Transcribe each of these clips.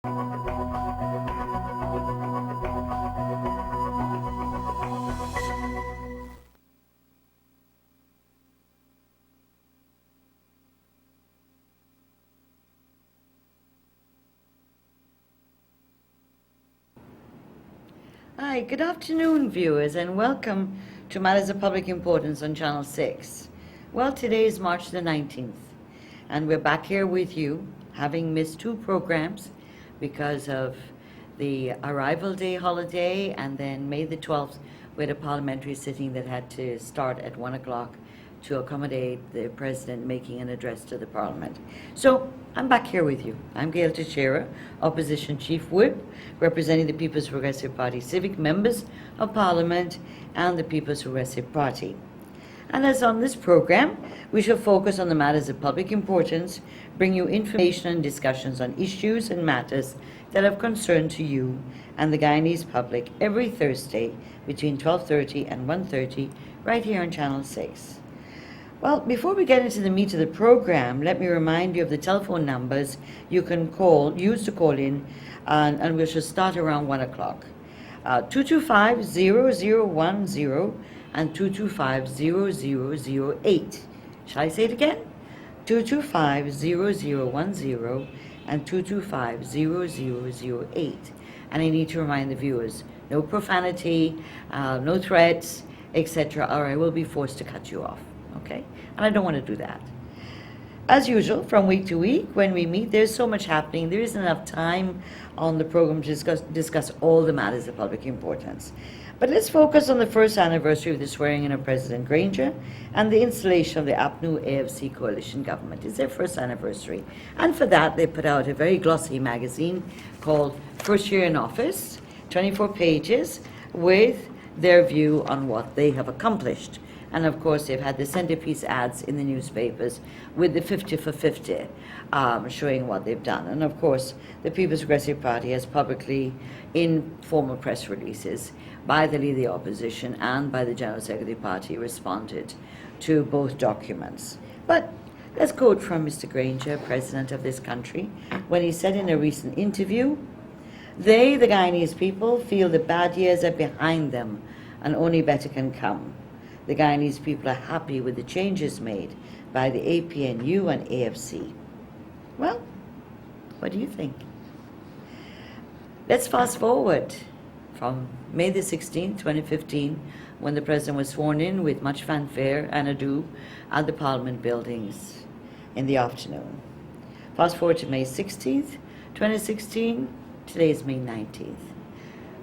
Hi, good afternoon, viewers, and welcome to Matters of Public Importance on Channel 6. Well, today is March the 19th, and we're back here with you, having missed two programs because of the Arrival Day holiday and then May the 12th, with a parliamentary sitting that had to start at 1 o'clock to accommodate the President making an address to the Parliament. So I'm back here with you. I'm Gail Teixeira, Opposition Chief Whip, representing the People's Progressive Party civic members of Parliament and the People's Progressive Party. And as on this program, we shall focus on the matters of public importance, bring you information and discussions on issues and matters that have concern to you and the Guyanese public every Thursday between 12:30 and 1:30 right here on Channel 6. Well, before we get into the meat of the program, let me remind you of the telephone numbers you can use to call in, and we shall start around 1 o'clock. 225-0010 and 225-0008. Shall I say it again? 225-0010 and 225-0008. And I need to remind the viewers, no profanity, no threats, etc., or I will be forced to cut you off. Okay? And I don't want to do that. As usual, from week to week, when we meet, there's so much happening. There isn't enough time on the program to discuss all the matters of public importance. But let's focus on the first anniversary of the swearing in of President Granger and the installation of the APNU AFC coalition government. It's their first anniversary. And for that, they put out a very glossy magazine called First Year in Office, 24 pages, with their view on what they have accomplished. And of course, they've had the centerpiece ads in the newspapers with the 50 for 50, showing what they've done. And of course, the People's Progressive Party has publicly, in formal press releases, by the Leader of the Opposition and by the General Secretary of the Party, responded to both documents. But let's quote from Mr. Granger, President of this country, when he said in a recent interview, "They, the Guyanese people, feel the bad years are behind them and only better can come. The Guyanese people are happy with the changes made by the APNU and AFC." Well, what do you think? Let's fast forward from May the 16th, 2015, when the President was sworn in with much fanfare and ado at the Parliament buildings in the afternoon. Fast forward to May 16th, 2016, today is May 19th.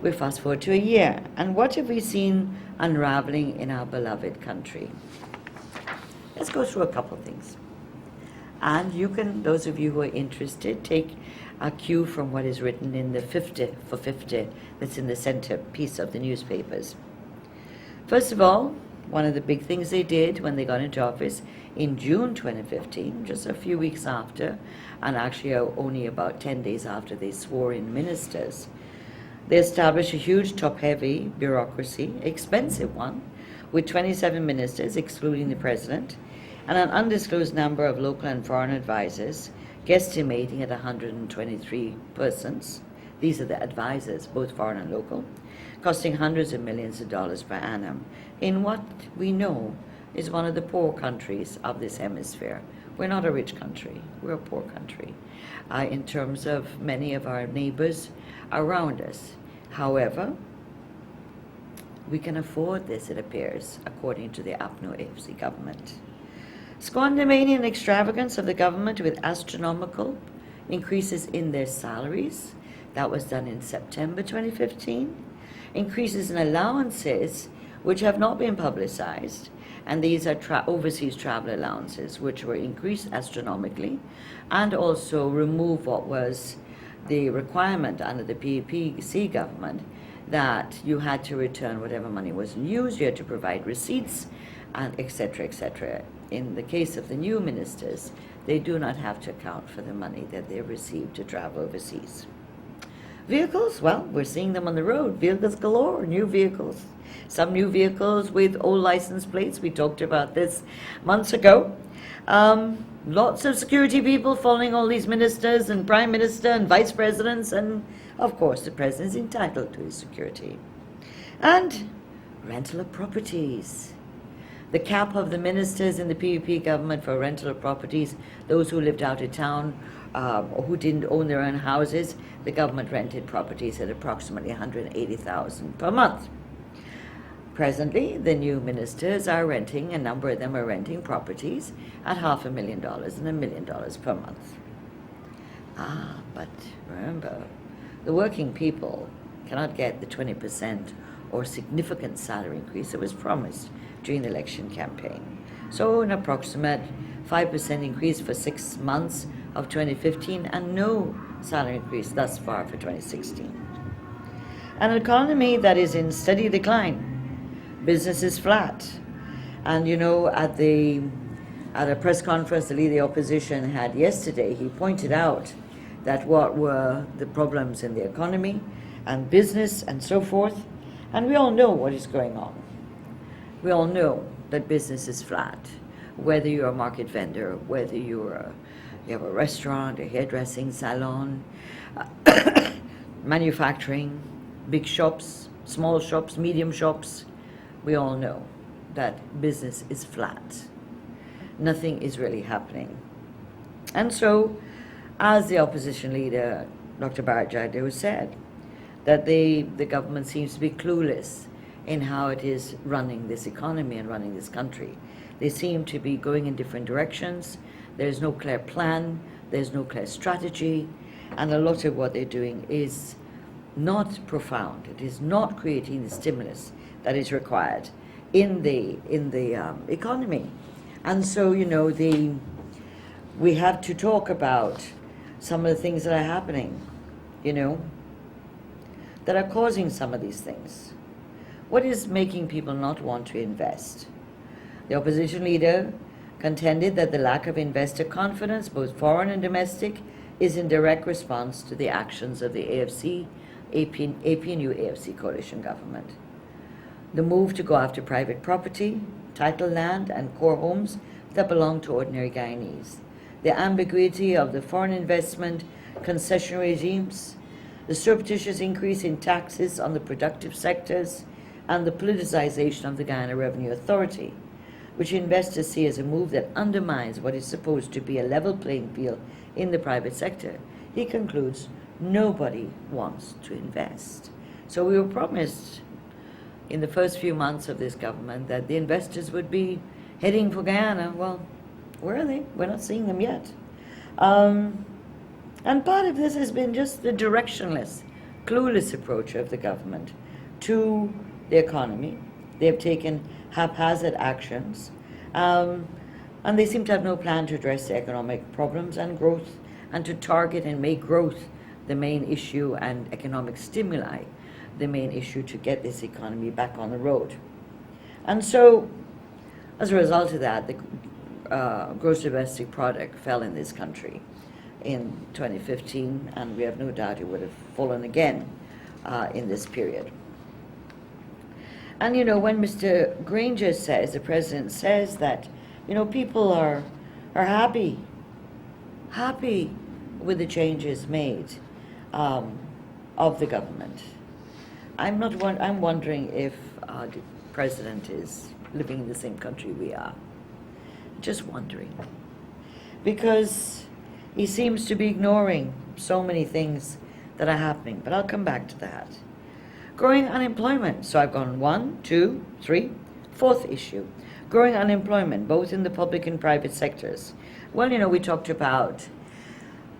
We fast forward to a year, and what have we seen unraveling in our beloved country? Let's go through a couple of things. And you can, those of you who are interested, take a cue from what is written in the 50 for 50 that's in the centerpiece of the newspapers. First of all, one of the big things they did when they got into office in June 2015, just a few weeks after, and actually only about 10 days after they swore in ministers, they established a huge top-heavy bureaucracy, expensive one, with 27 ministers, excluding the President, and an undisclosed number of local and foreign advisors, guesstimating at 123 persons. These are the advisors, both foreign and local, costing hundreds of millions of dollars per annum, in what we know is one of the poor countries of this hemisphere. We're not a rich country, we're a poor country, in terms of many of our neighbors around us. However, we can afford this, it appears, according to the APNU AFC government. Squandermania and extravagance of the government with astronomical increases in their salaries. That was done in September 2015. Increases in allowances, which have not been publicized, and these are overseas travel allowances, which were increased astronomically, and also remove what was the requirement under the PPC government that you had to return whatever money wasn't used, you had to provide receipts, and etc., etc. In the case of the new ministers, they do not have to account for the money that they received to travel overseas. Vehicles, well, we're seeing them on the road. Vehicles galore, new vehicles. Some new vehicles with old license plates. We talked about this months ago. Lots of security people following all these ministers and prime minister and vice presidents, and of course the president is entitled to his security. And rental of properties. The cap of the ministers in the PUP government for rental of properties, those who lived out of town or who didn't own their own houses, the government rented properties at approximately $180,000 per month. Presently, the new ministers are renting, a number of them are renting properties at $500,000 and $1 million per month. But remember, the working people cannot get the 20% or significant salary increase that was promised during the election campaign. So an approximate 5% increase for 6 months of 2015 and no salary increase thus far for 2016. An economy that is in steady decline. Business is flat. And you know, at a press conference the leader of the opposition had yesterday, he pointed out that what were the problems in the economy and business and so forth. And we all know what is going on. We all know that business is flat. Whether you're a market vendor, whether you have a restaurant, a hairdressing salon, manufacturing, big shops, small shops, medium shops, we all know that business is flat. Nothing is really happening. And so, as the opposition leader, Dr. Bharat Jagdeo, said, that the government seems to be clueless in how it is running this economy and running this country. They seem to be going in different directions. There's no clear plan, there's no clear strategy, and a lot of what they're doing is not profound. It is not creating the stimulus that is required in the economy. And so, you know, we have to talk about some of the things that are happening, you know, that are causing some of these things. What is making people not want to invest? The opposition leader contended that the lack of investor confidence, both foreign and domestic, is in direct response to the actions of the APNU AFC coalition government. The move to go after private property, title land, and core homes that belong to ordinary Guyanese. The ambiguity of the foreign investment concession regimes, the surreptitious increase in taxes on the productive sectors, and the politicization of the Guyana Revenue Authority, which investors see as a move that undermines what is supposed to be a level playing field in the private sector. He concludes, nobody wants to invest. So we were promised in the first few months of this government that the investors would be heading for Guyana. Well, where are they? We're not seeing them yet. And part of this has been just the directionless, clueless approach of the government to the economy. They have taken haphazard actions, and they seem to have no plan to address the economic problems and growth, and to target and make growth the main issue and economic stimuli the main issue to get this economy back on the road. And so, as a result of that, the gross domestic product fell in this country in 2015, and we have no doubt it would have fallen again in this period. And you know, when Mr. Granger says, the president says that, you know, people are happy with the changes made of the government. I'm wondering if the president is living in the same country we are. Just wondering. Because he seems to be ignoring so many things that are happening, but I'll come back to that. Growing unemployment. So I've gone 1, 2, 3, fourth issue. Growing unemployment, both in the public and private sectors. Well, you know, we talked about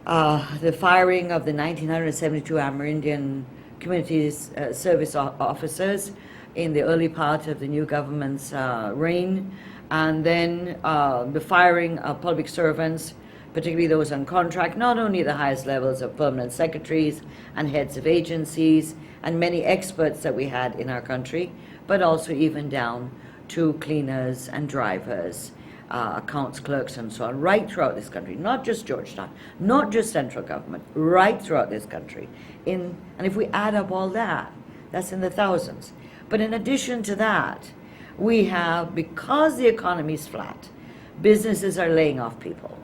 the firing of the 1972 Amerindian Communities Service officers in the early part of the new government's reign, and then the firing of public servants, particularly those on contract, not only the highest levels of permanent secretaries and heads of agencies and many experts that we had in our country, but also even down to cleaners and drivers accounts clerks and so on, right throughout this country, not just Georgetown, not just central government, right throughout this country. And if we add up all that, that's in the thousands. But in addition to that, we have, because the economy is flat, businesses are laying off people.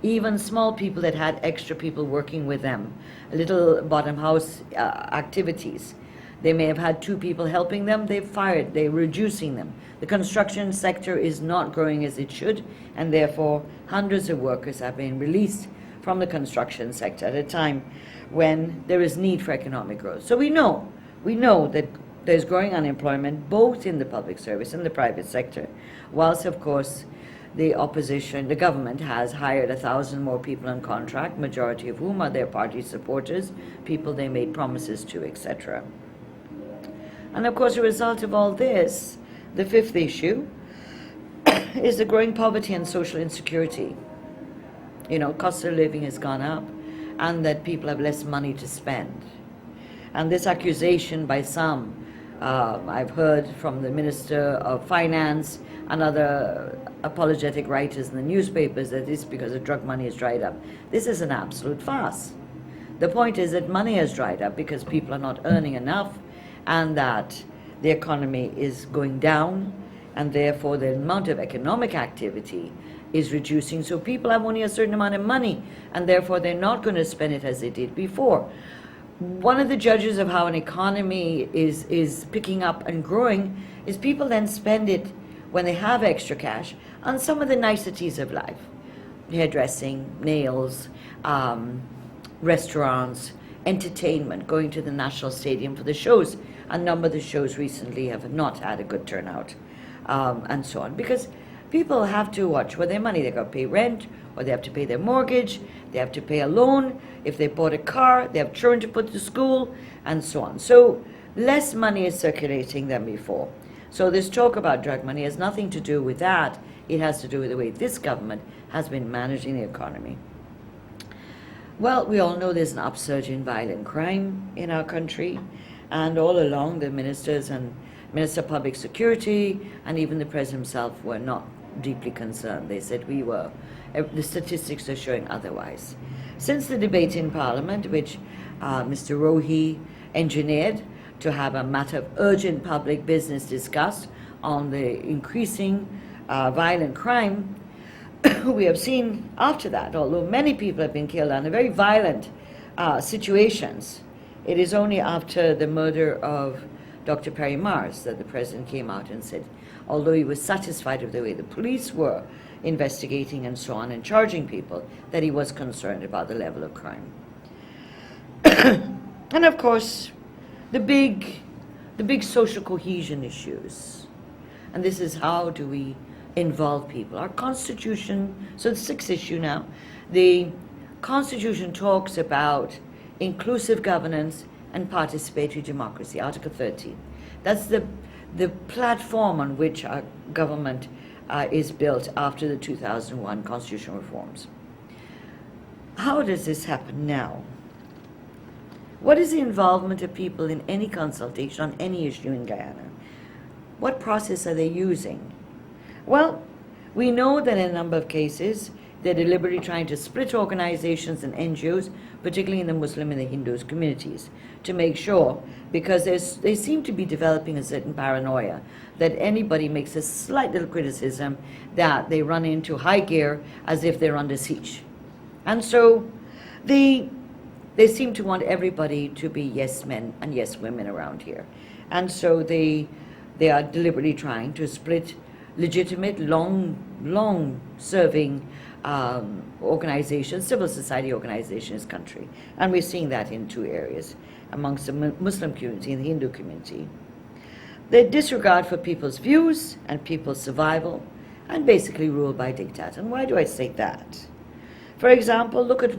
Even small people that had extra people working with them, little bottom house activities. They may have had 2 people helping them, they've fired, they're reducing them. The construction sector is not growing as it should, and therefore hundreds of workers have been released from the construction sector at a time when there is need for economic growth. So we know that there's growing unemployment both in the public service and the private sector, whilst of course the opposition, the government has hired 1,000 more people on contract, majority of whom are their party supporters, people they made promises to, etc. And of course, a result of all this, the 5th issue, is the growing poverty and social insecurity. You know, cost of living has gone up, and that people have less money to spend. And this accusation by some, I've heard from the Minister of Finance and other apologetic writers in the newspapers, that it's because the drug money has dried up. This is an absolute farce. The point is that money has dried up because people are not earning enough, and that the economy is going down, and therefore the amount of economic activity is reducing. So people have only a certain amount of money, and therefore they're not going to spend it as they did before. One of the judges of how an economy is picking up and growing is people then spend it, when they have extra cash, on some of the niceties of life. Hairdressing, nails, restaurants, entertainment, going to the National Stadium for the shows. A number of the shows recently have not had a good turnout, and so on. Because people have to watch where their money, they've got to pay rent, or they have to pay their mortgage, they have to pay a loan, if they bought a car, they have children to put to school, and so on. So less money is circulating than before. So this talk about drug money has nothing to do with that. It has to do with the way this government has been managing the economy. Well, we all know there's an upsurge in violent crime in our country, and all along the ministers and Minister of Public Security and even the President himself were not deeply concerned. They said the statistics are showing otherwise. Since the debate in Parliament, which Mr. Rohi engineered to have a matter of urgent public business discussed on the increasing violent crime, we have seen after that, although many people have been killed under very violent situations, it is only after the murder of Dr. Perry Mars that the President came out and said, although he was satisfied with the way the police were investigating and so on and charging people, that he was concerned about the level of crime. And of course, the big social cohesion issues. And this is, how do we involve people? Our Constitution, so the 6th issue now, the Constitution talks about inclusive governance and participatory democracy, Article 13. That's the platform on which our government is built after the 2001 constitutional reforms. How does this happen now? What is the involvement of people in any consultation on any issue in Guyana? What process are they using? Well, we know that in a number of cases, they're deliberately trying to split organizations and NGOs, particularly in the Muslim and the Hindu communities, to make sure, because they seem to be developing a certain paranoia that anybody makes a slight little criticism, that they run into high gear as if they're under siege. And so they seem to want everybody to be yes men and yes women around here. And so they are deliberately trying to split legitimate, long-serving organizations, civil society organizations in this country. And we're seeing that in 2 areas, amongst the Muslim community and the Hindu community. Their disregard for people's views and people's survival, and basically rule by diktat. And why do I say that? For example, look at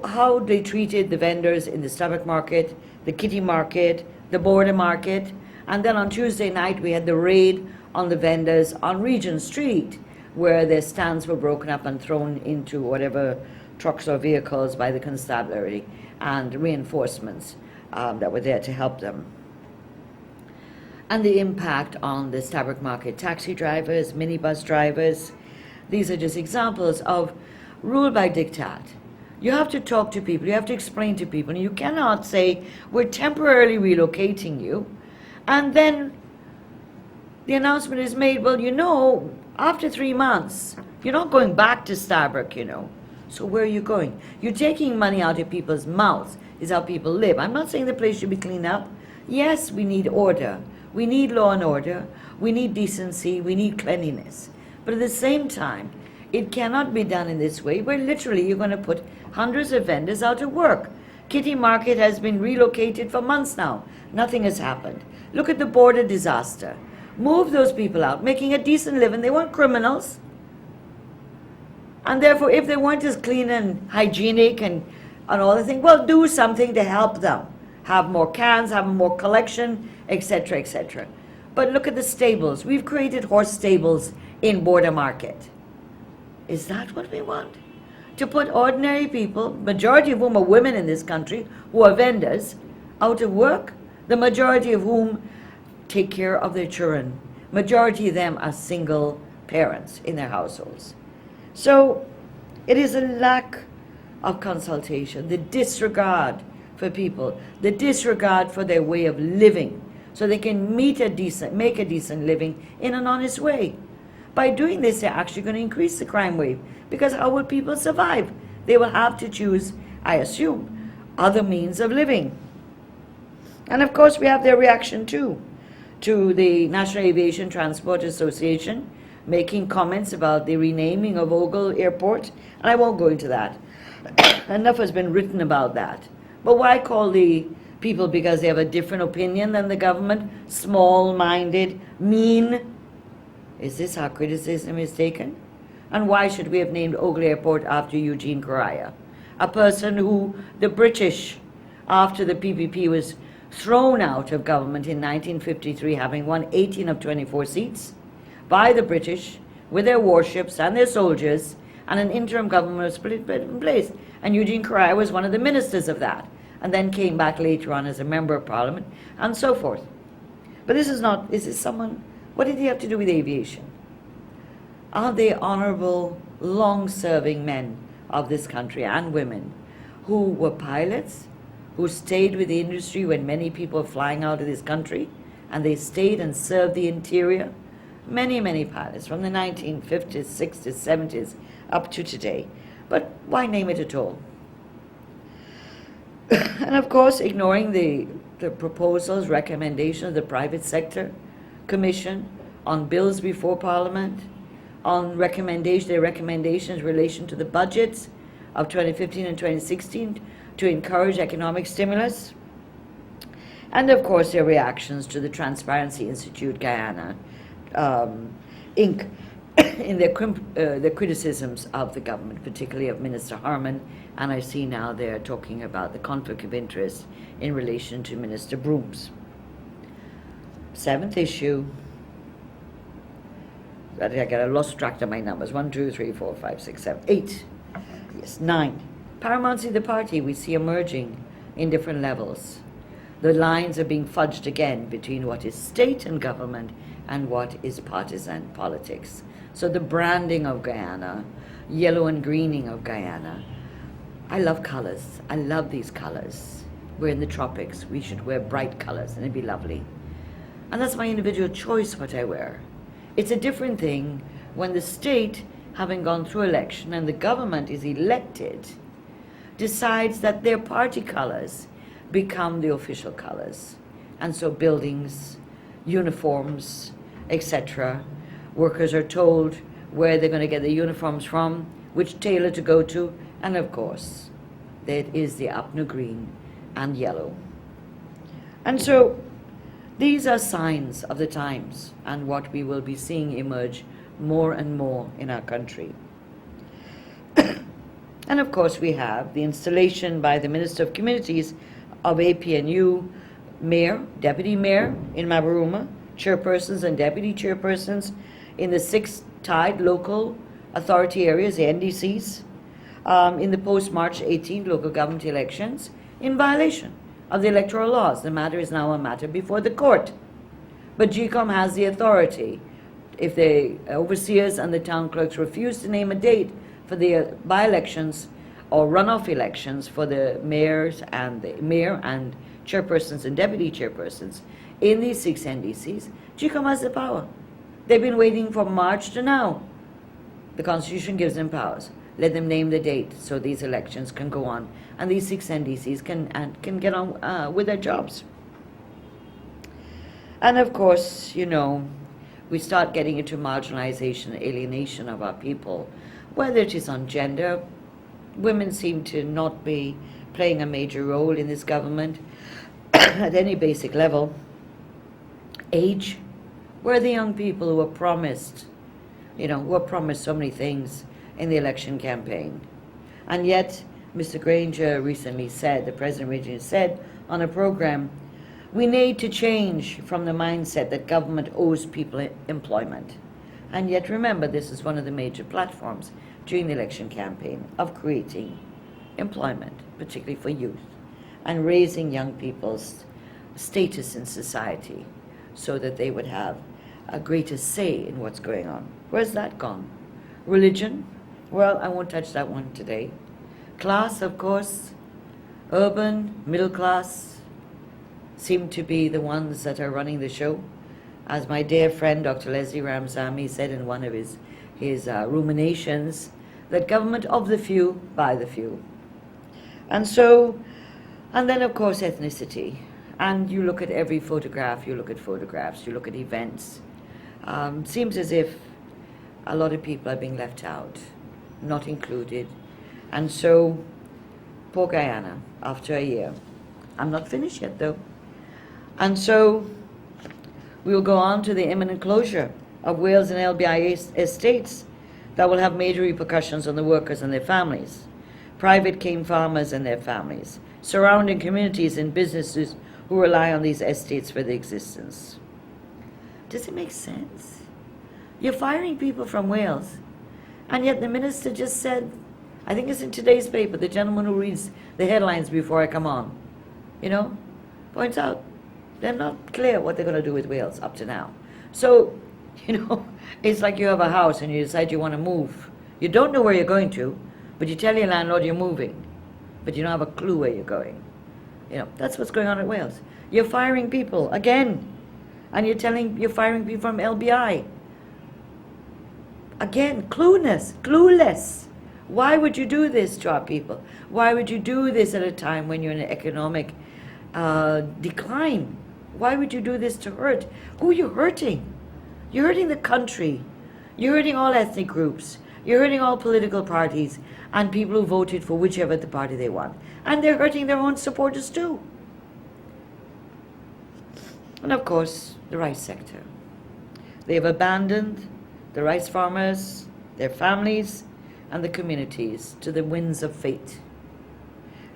how they treated the vendors in the Starbuck market, the Kitty market, the border market, and then on Tuesday night we had the raid on the vendors on Regent Street, where their stands were broken up and thrown into whatever trucks or vehicles by the constabulary and reinforcements that were there to help them. and the impact on the Stabroek Market taxi drivers, minibus drivers. These are just examples of rule by diktat. You have to talk to people, you have to explain to people, and you cannot say, we're temporarily relocating you, and then the announcement is made, well, after 3 months, you're not going back to Stabroek, So where are you going? You're taking money out of people's mouths, is how people live. I'm not saying the place should be cleaned up. Yes, we need order. We need law and order. We need decency. We need cleanliness. But at the same time, it cannot be done in this way where literally you're going to put hundreds of vendors out of work. Kitty Market has been relocated for months now. Nothing has happened. Look at the border disaster. Move those people out, making a decent living. They weren't criminals. And therefore, if they weren't as clean and hygienic and all the things, well, do something to help them. Have more cans, have more collection, etc., etc. But look at the stables. We've created horse stables in Border Market. Is that what we want? To put ordinary people, majority of whom are women in this country, who are vendors, out of work, the majority of whom take care of their children. Majority of them are single parents in their households. So it is a lack of consultation, the disregard for people, the disregard for their way of living, so they can make a decent living in an honest way. By doing this, they're actually going to increase the crime wave, because how will people survive? They will have to choose, I assume, other means of living. And of course, we have their reaction too, to the National Aviation Transport Association making comments about the renaming of Ogle Airport, and I won't go into that. Enough has been written about that. But why call the people, because they have a different opinion than the government, small-minded, mean? Is this how criticism is taken? And why should we have named Ogle Airport after Eugene Correa, a person who the British, after the PPP was thrown out of government in 1953, having won 18 of 24 seats, by the British, with their warships and their soldiers, and an interim government was put in place. And Eugene Correa was one of the ministers of that, and then came back later on as a member of parliament, and so forth. But this is someone, what did he have to do with aviation? Are they honorable, long-serving men of this country and women who were pilots, who stayed with the industry when many people were flying out of this country, and they stayed and served the interior? Many, many pilots from the 1950s, 60s, 70s, up to today. But why name it at all? And of course, ignoring the proposals, recommendations of the private sector commission on bills before Parliament, on their recommendations in relation to the budgets of 2015 and 2016 to encourage economic stimulus, and of course their reactions to the Transparency Institute Guyana Inc. in their criticisms of the government, particularly of Minister Harman, and I see now they're talking about the conflict of interest in relation to Minister Brooms. Seventh issue, I lost track of my numbers, 1, 2, 3, 4, 5, 6, 7, 8, yes, 9. Paramountcy of the party we see emerging in different levels. The lines are being fudged again between what is state and government and what is partisan politics. So the branding of Guyana, yellow and greening of Guyana. I love colors. I love these colors. We're in the tropics. We should wear bright colors and it'd be lovely. And that's my individual choice what I wear. It's a different thing when the state, having gone through election and the government is elected, decides that their party colors become the official colors. And so buildings, uniforms, etc. Workers are told where they're going to get the uniforms from, which tailor to go to, and of course, there is the Apnu green and yellow. And so these are signs of the times and what we will be seeing emerge more and more in our country. And of course we have the installation by the Minister of Communities of APNU mayor, deputy mayor in Mabaruma, chairpersons and deputy chairpersons in the 6 tied local authority areas, the NDCs, in the post-March 18 local government elections in violation of the electoral laws. The matter is now a matter before the court. But GCOM has the authority. If the overseers and the town clerks refuse to name a date for the by-elections or runoff elections for the mayors and the mayor and chairpersons and deputy chairpersons in these 6 NDCs, GCOM has the power. They've been waiting from March to now. The Constitution gives them powers. Let them name the date so these elections can go on and these 6 NDCs can get on with their jobs. And of course, you know, we start getting into marginalization, alienation of our people, whether it is on gender. Women seem to not be playing a major role in this government at any basic level. Age, where are the young people who were promised, you know, who were promised so many things in the election campaign? And yet, Mr. Granger recently said, the President recently said on a program, we need to change from the mindset that government owes people employment. And yet remember, this is one of the major platforms during the election campaign of creating employment, particularly for youth, and raising young people's status in society so that they would have a greater say in what's going on. Where's that gone? Religion? Well, I won't touch that one today. Class, of course, urban, middle class, seem to be the ones that are running the show. As my dear friend Dr. Leslie Ramsamy said in one of his ruminations, that government of the few, by the few. And then of course ethnicity. And you look at every photograph, you look at photographs, you look at events. Seems as if a lot of people are being left out, not included. And so, poor Guyana, after a year. I'm not finished yet though. And so we will go on to the imminent closure of Wales and LBI estates that will have major repercussions on the workers and their families, private cane farmers and their families, surrounding communities and businesses who rely on these estates for their existence. Does it make sense? You're firing people from Wales, and yet the minister just said, I think it's in today's paper, the gentleman who reads the headlines before I come on, you know, points out they're not clear what they're going to do with Wales up to now. So, you know, it's like you have a house and you decide you want to move. You don't know where you're going to, but you tell your landlord you're moving, but you don't have a clue where you're going. You know, that's what's going on in Wales. You're firing people again, and you're firing people from LBI. Again, clueless. Why would you do this to our people? Why would you do this at a time when you're in an economic decline? Why would you do this to hurt? Who are you hurting? You're hurting the country. You're hurting all ethnic groups. You're hurting all political parties and people who voted for whichever the party they want. And they're hurting their own supporters too. And of course, the rice sector. They've abandoned the rice farmers, their families, and the communities to the winds of fate.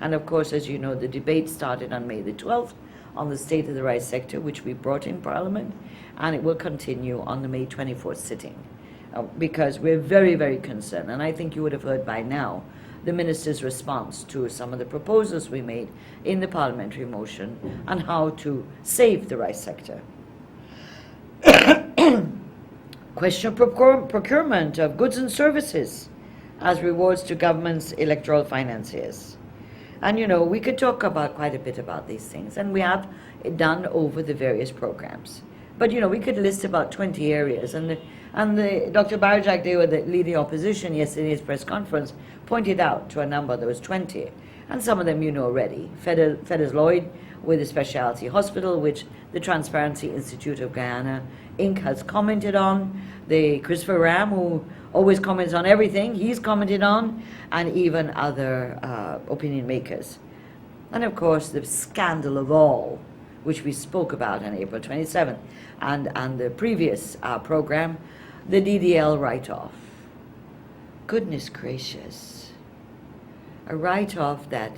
And of course, as you know, the debate started on May the 12th on the state of the rice sector, which we brought in Parliament, and it will continue on the May 24th sitting, because we're very, very concerned. And I think you would have heard by now the Minister's response to some of the proposals we made in the parliamentary motion on how to save the rice sector. Question of procurement of goods and services as rewards to government's electoral financiers. And you know, we could talk about quite a bit about these things, and we have done over the various programs. But you know, we could list about 20 areas, and Dr. Barajak, they were the leading opposition yesterday's press conference, pointed out to a number, there was 20, and some of them you know already. Fedders Lloyd with the specialty hospital, which the Transparency Institute of Guyana, Inc. has commented on. The Christopher Ram, who always comments on everything, he's commented on, and even other opinion makers. And of course, the scandal of all, which we spoke about on April 27th, and the previous program, the DDL write-off. Goodness gracious. A write-off that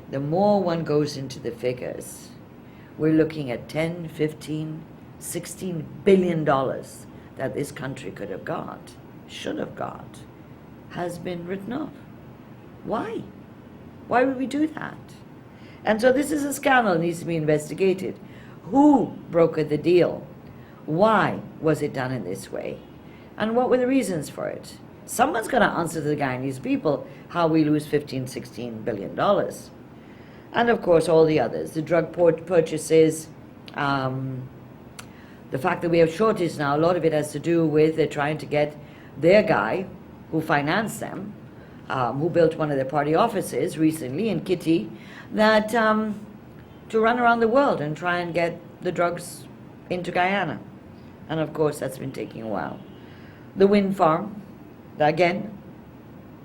the more one goes into the figures, we're looking at 10, 15, $16 billion that this country could have got, should have got, has been written off. Why? Why would we do that? And so this is a scandal that needs to be investigated. Who brokered the deal Why was it done in this way? And what were the reasons for it? Someone's going to answer to the Guyanese people how we lose $15–16 billion. And of course, all the others, the drug purchases, the fact that we have shortage now, a lot of it has to do with they're trying to get their guy who financed them, who built one of their party offices recently in Kitty, that to run around the world and try and get the drugs into Guyana. And of course, that's been taking a while. The wind farm, again,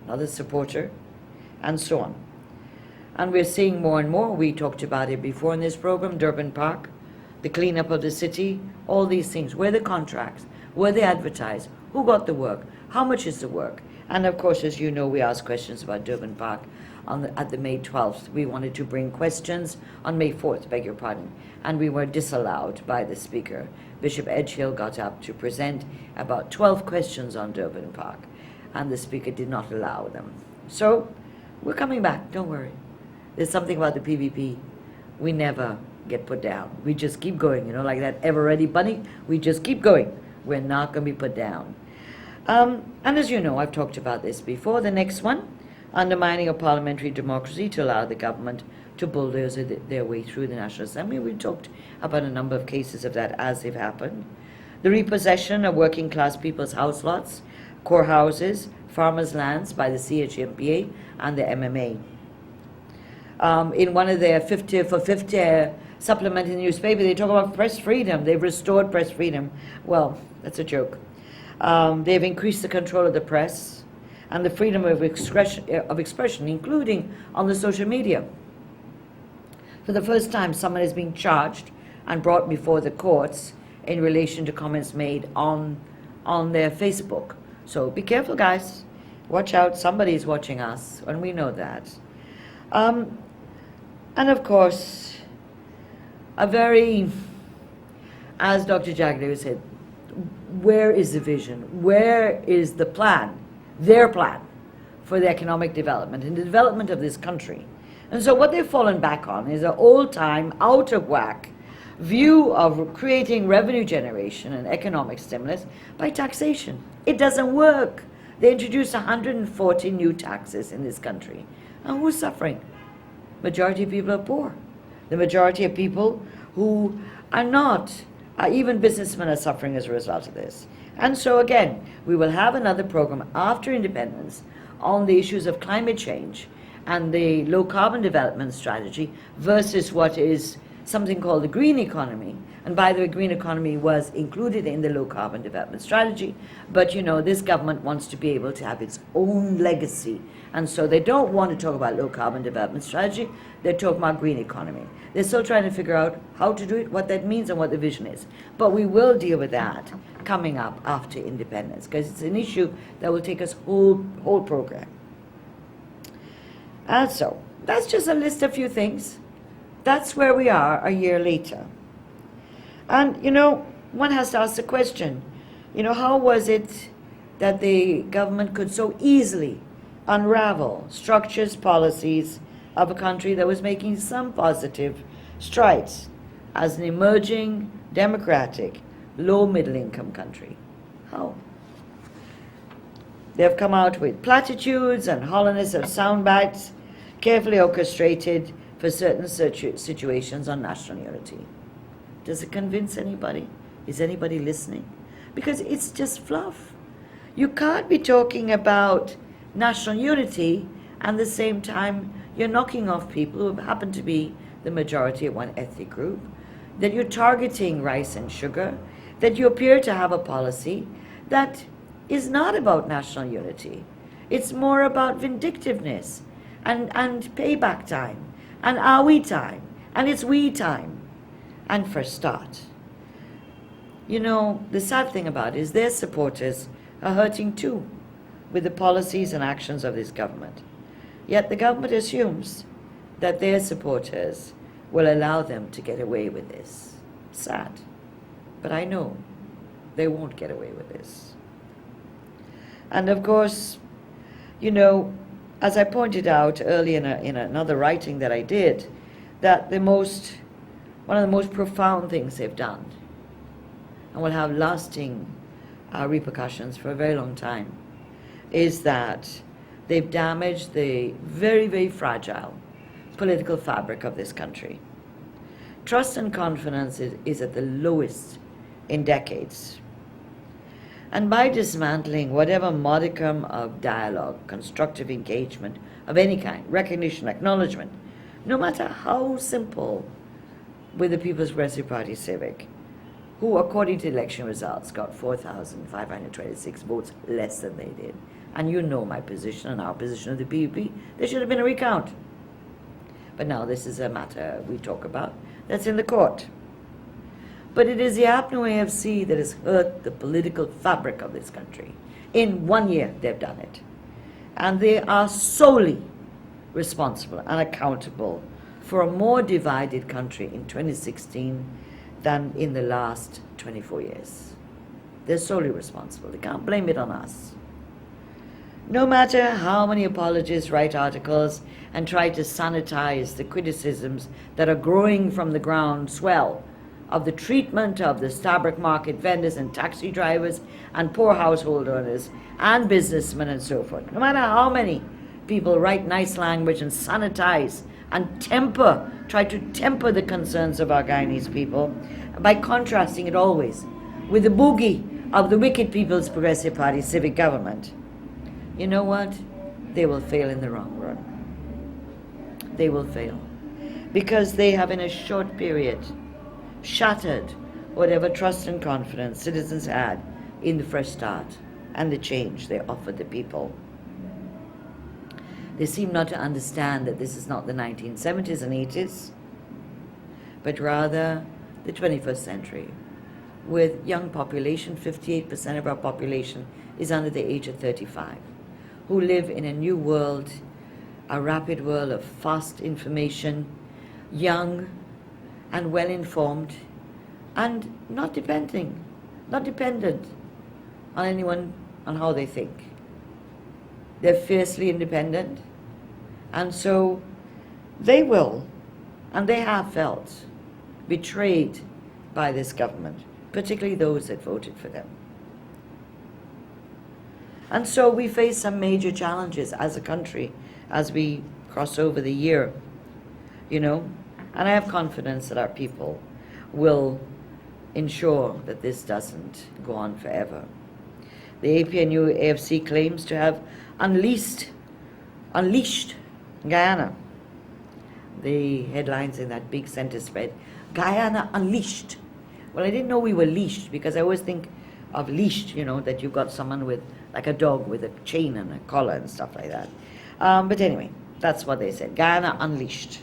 another supporter, and so on. And we're seeing more and more, we talked about it before in this program, Durban Park, the cleanup of the city, all these things. Where are the contracts? Were they advertised? Who got the work? How much is the work? And of course, as you know, we asked questions about Durban Park at the May 12th. We wanted to bring questions on May 4th, beg your pardon, and we were disallowed by the speaker. Bishop Edgehill got up to present about 12 questions on Durban Park, and the speaker did not allow them. So we're coming back, don't worry. There's something about the PPP. We never get put down. We just keep going, like that ever-ready bunny. We just keep going. We're not going to be put down. And as you know, I've talked about this before. The next one, undermining of parliamentary democracy to allow the government to bulldoze their way through the National Assembly. We talked about a number of cases of that as they've happened. The repossession of working class people's house lots, core houses, farmers' lands by the CHMPA and the MMA. In one of their 50 supplement in the newspaper, they talk about press freedom. They've restored press freedom. Well, that's a joke. They've increased the control of the press and the freedom of expression, including on the social media. For the first time, someone is being charged and brought before the courts in relation to comments made on their Facebook. So be careful, guys. Watch out. Somebody's watching us, and we know that. And of course, as Dr. Jagdev said, where is the vision? Where is the plan, their plan, for the economic development and the development of this country? And so what they've fallen back on is an old-time, out-of-whack view of creating revenue generation and economic stimulus by taxation. It doesn't work. They introduced 140 new taxes in this country. And who's suffering? Majority of people are poor. The majority of people who are not, even businessmen are suffering as a result of this. And so again, we will have another program after independence on the issues of climate change and the low carbon development strategy versus what is something called the green economy. And by the way, green economy was included in the low carbon development strategy, but this government wants to be able to have its own legacy. And so they don't want to talk about low carbon development strategy, they're talking about green economy. They're still trying to figure out how to do it, what that means and what the vision is. But we will deal with that coming up after independence, because it's an issue that will take us whole program. And so, that's just a list of few things. That's where we are a year later. And, one has to ask the question, how was it that the government could so easily unravel structures, policies of a country that was making some positive strides as an emerging, democratic, low-middle-income country? How? They've come out with platitudes and hollowness of sound bites, carefully orchestrated for certain situations on national unity. Does it convince anybody? Is anybody listening? Because it's just fluff. You can't be talking about national unity and at the same time you're knocking off people who happen to be the majority of one ethnic group, that you're targeting rice and sugar, that you appear to have a policy that is not about national unity. It's more about vindictiveness and payback time and are we time and it's we time. And for start, the sad thing about it is their supporters are hurting too with the policies and actions of this government. Yet the government assumes that their supporters will allow them to get away with this. Sad. But I know they won't get away with this. And of course, as I pointed out earlier in another writing that I did, that one of the most profound things they've done and will have lasting repercussions for a very long time, is that they've damaged the very, very fragile political fabric of this country. Trust and confidence is at the lowest in decades. And by dismantling whatever modicum of dialogue, constructive engagement of any kind, recognition, acknowledgement, no matter how simple, with the People's Progressive Party Civic, who, according to election results, got 4,526 votes less than they did. And you know my position and our position of the PUP. There should have been a recount. But now this is a matter we talk about that's in the court. But it is the APNU AFC that has hurt the political fabric of this country. In 1 year, they've done it. And they are solely responsible and accountable for a more divided country in 2016 than in the last 24 years. They're solely responsible. They can't blame it on us. No matter how many apologists write articles and try to sanitize the criticisms that are growing from the groundswell of the treatment of the Starbuck market vendors and taxi drivers and poor household owners and businessmen and so forth, no matter how many people write nice language and sanitize and try to temper the concerns of our Guyanese people by contrasting it always with the boogie of the wicked People's Progressive Party civic government, you know what? They will fail in the long run. They will fail. Because they have in a short period shattered whatever trust and confidence citizens had in the Fresh Start and the change they offered the people. They seem not to understand that this is not the 1970s and 80s, but rather the 21st century, with young population, 58% of our population is under the age of 35, who live in a new world, a rapid world of fast information, young and well-informed, and not dependent on anyone on how they think. They're fiercely independent, and so they will, and they have felt, betrayed by this government, particularly those that voted for them. And so we face some major challenges as a country as we cross over the year, and I have confidence that our people will ensure that this doesn't go on forever. The APNU AFC claims to have unleashed Guyana. The headlines in that big center spread, Guyana unleashed. Well, I didn't know we were leashed, because I always think of leashed, that you've got someone with, like a dog with a chain and a collar and stuff like that. But anyway, that's what they said, Guyana unleashed.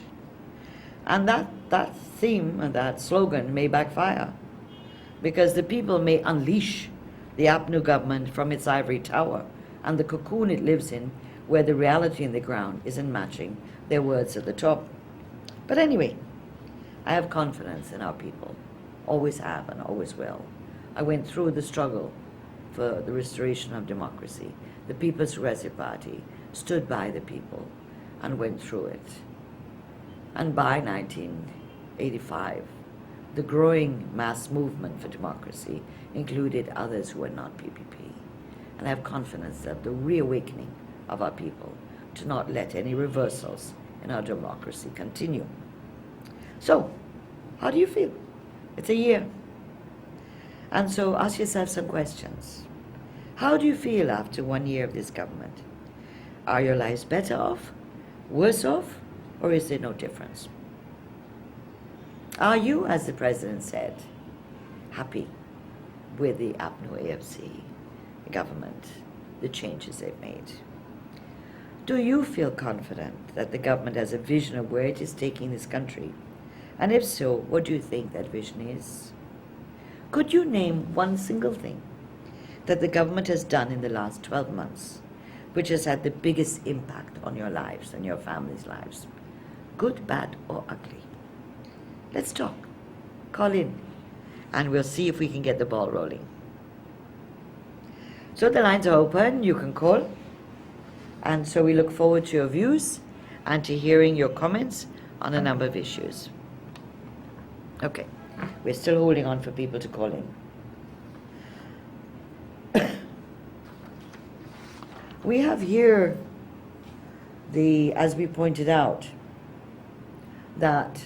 And that theme and that slogan may backfire, because the people may unleash the APNU government from its ivory tower and the cocoon it lives in, where the reality in the ground isn't matching their words at the top. But anyway, I have confidence in our people, always have and always will. I went through the struggle for the restoration of democracy. The People's Progressive Party stood by the people and went through it. And by 1985, the growing mass movement for democracy included others who were not PPP. And I have confidence that the reawakening of our people to not let any reversals in our democracy continue. So, how do you feel? It's a year. And so ask yourself some questions. How do you feel after 1 year of this government? Are your lives better off, worse off, or is there no difference? Are you, as the President said, happy with the APNU AFC government, the changes they've made? Do you feel confident that the government has a vision of where it is taking this country? And if so, what do you think that vision is? Could you name one single thing that the government has done in the last 12 months which has had the biggest impact on your lives and your family's lives? Good, bad, or ugly? Let's talk. Call in, and we'll see if we can get the ball rolling. So the lines are open. You can call. And so we look forward to your views and to hearing your comments on a number of issues. Okay. We're still holding on for people to call in. We have here as we pointed out, that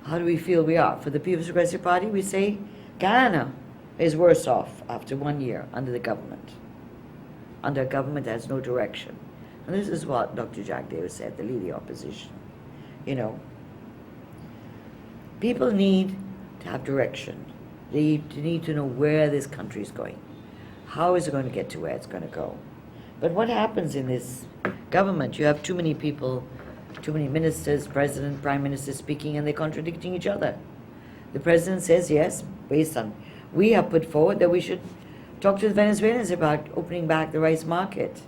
how do we feel we are? For the People's Progressive Party, we say Guyana is worse off after 1 year under the government. Under a government that has no direction. And this is what Dr. Jack Davis said, the leader of the opposition. You know, people need to have direction. They need to know where this country is going. How is it going to get to where it's going to go? But what happens in this government? You have too many people, too many ministers, president, prime minister speaking, and they're contradicting each other. The president says, yes, based on, we have put forward that we should talk to the Venezuelans about opening back the rice market,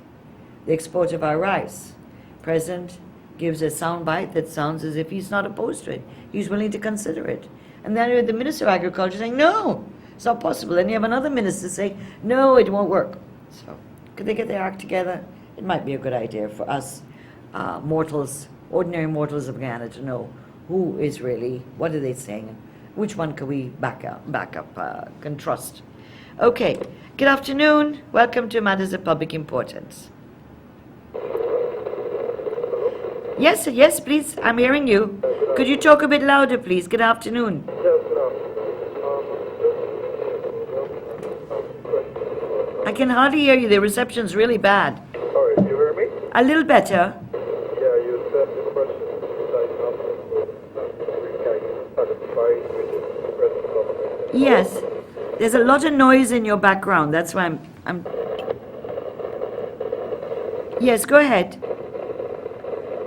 the export of our rice. President gives a soundbite that sounds as if he's not opposed to it. He's willing to consider it. And then you have the Minister of Agriculture saying, no, it's not possible. Then you have another minister saying, no, it won't work. So could they get their act together? It might be a good idea for us mortals, ordinary mortals of Guyana, to know who is really, what are they saying, which one can we back up, can trust. Okay, good afternoon. Welcome to Matters of Public Importance. Yes, yes, please, I'm hearing you. Could you talk a bit louder, please? Good afternoon. I can hardly hear you. The reception's really bad. Sorry, you hear me? A little better. Yeah, you said the question satisfied with the present government. Yes. There's a lot of noise in your background. That's why I'm... Yes, go ahead.